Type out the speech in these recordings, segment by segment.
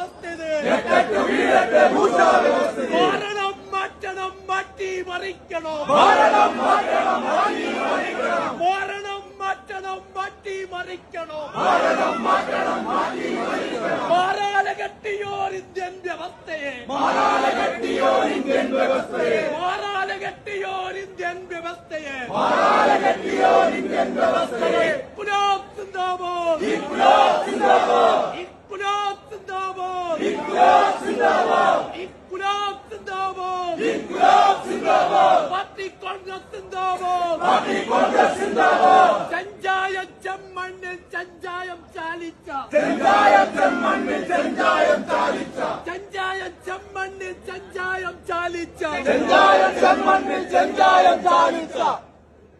വ്യവസ്ഥിതി മാറണം മാറ്റണം മാറ്റിമറിക്കണം മാറണം മാറ്റണം മാറ്റിമറിക്കണം മാറാലകെട്ടിയോർ ഇന്ത്യൻ വ്യവസ്ഥയെ മാറാലകെട്ടിയോർ ഇന്ത്യൻ വ്യവസ്ഥയെ ഇൻക്ലാബ് സിന്ദാബാദ് ഇൻക്ലാബ് സിന്ദാബാദ് ഇൻക്ലാബ് സിന്ദാബാദ് ഇൻക്ലാബ് സിന്ദാബാദ് ഇൻക്ലാബ് സിന്ദാബാദ് ഇൻക്ലാബ് സിന്ദാബാദ് പാർട്ടി കോൺഗ്രസ് സിന്ദാബാദ് പാർട്ടി കോൺഗ്രസ് സിന്ദാബാദ് ചെഞ്ചായം ചെമ്മണ്ണിൽ ചെഞ്ചായം ചാലിച്ച ചെഞ്ചായം ചെമ്മണ്ണിൽ ചെഞ്ചായം ചാലിച്ച ചെഞ്ചായം ചെമ്മണ്ണിൽ ചെഞ്ചായം ചാലിച്ച ചെഞ്ചായം ചെമ്മണ്ണിൽ ചെഞ്ചായം ചാലിച്ച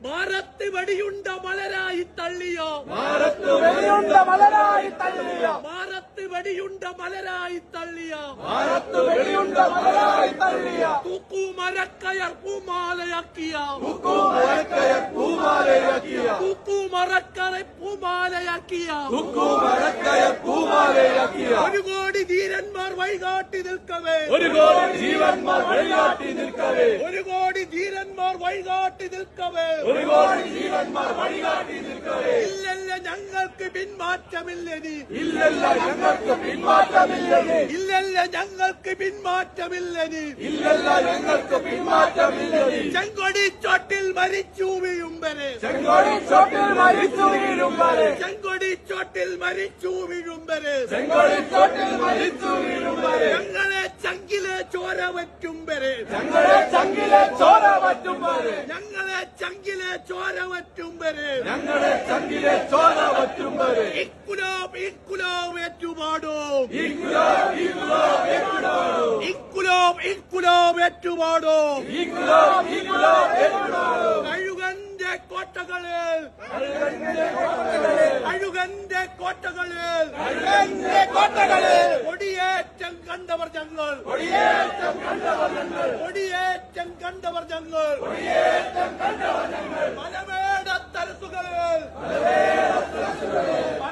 ഭാരത്ത് വെടിയുണ്ട മലരായി തള്ളിയോ ഭാരത്ത് വെടിയുണ്ട മലരായി തള്ളിയ ഭാരത്ത് വെടിയുണ്ട മലരായി തള്ളിയോ ഭാരത്ത് വെടിയുണ്ട മലരായി തള്ളിയ തൂക്കുമരക്കയർ പൂമാലയാക്കിയ ഹുക്കുമരക്കയർ പൂമാലയാക്കിയ തൂക്കുമരക്കറെ പൂമാലയാക്കിയ ഹുക്കുമരക്കയർ പൂമാലയാക്കിയ 1 കോടി ധീരന്മാർ വഴികാട്ടി നിൽക്കവേ 1 കോടി ജീവന്മാർ വഴികാട്ടി നിൽക്കവേ 1 കോടി ധീരന്മാർ വഴികാട്ടി നിൽക്കവേ 1 കോടി ജീവന്മാർ വഴികാട്ടി നിൽക്കവേ ഇല്ലല്ല ഞങ്ങൾക്ക് പിന്മാറ്റമില്ലനി ഇല്ലല്ല ഞങ്ങൾക്ക് പിന്മാറ്റമില്ലനി ഇല്ലല്ല ഞങ്ങൾക്ക് പിന്മാറ്റമില്ലനി ഇല്ലല്ല ഞങ്ങൾക്ക് പിന്മാറ്റമില്ലനി ചെങ്കൊടി ചോട്ടിൽ മരിച്ചു വീഴുമ്പരെ ചെങ്കോടി ചോട്ടിൽ മരിച്ചു വീഴുമ്പരെ ചെങ്കൊടി ചോട്ടിൽ മരിച്ചു വീഴുമ്പരെ ചെങ്കോടി ചോട്ടിൽ മരിച്ചു വീഴുമ്പരെ ഞങ്ങളെ ചങ്കിലെ ചോര വറ്റുമ്പരെ ഞങ്ങളെ ചങ്കിലെ ചോര വറ്റുമ്പരെ ഞങ്ങളെ ചങ്കിലെ ചോര വറ്റുമ്പരെ ഞങ്ങളെ ചങ്കിലെ ചോര വറ്റുമ്പരെ ഇൻകുലാബ് ഇൻകുലാബ് ഏറ്റുപാടും ഇൻക്ലാബ് ഇൻക്ലാബ് ഏറ്റുപാടും ഇൻകുലാബ് ഇൻകുലാബ് ഏറ്റുപാടും ഇൻക്ലാബ് ഇൻക്ലാബ് ഏറ്റുപാടും കഴുകന്റെ കോട്ടകളിൽ കഴുകന്റെ കോട്ടകളിൽ കൊടിയേറ്റം കണ്ടവർ ഞങ്ങൾ കൊടിയേറ്റം കണ്ടവർ ഞങ്ങൾ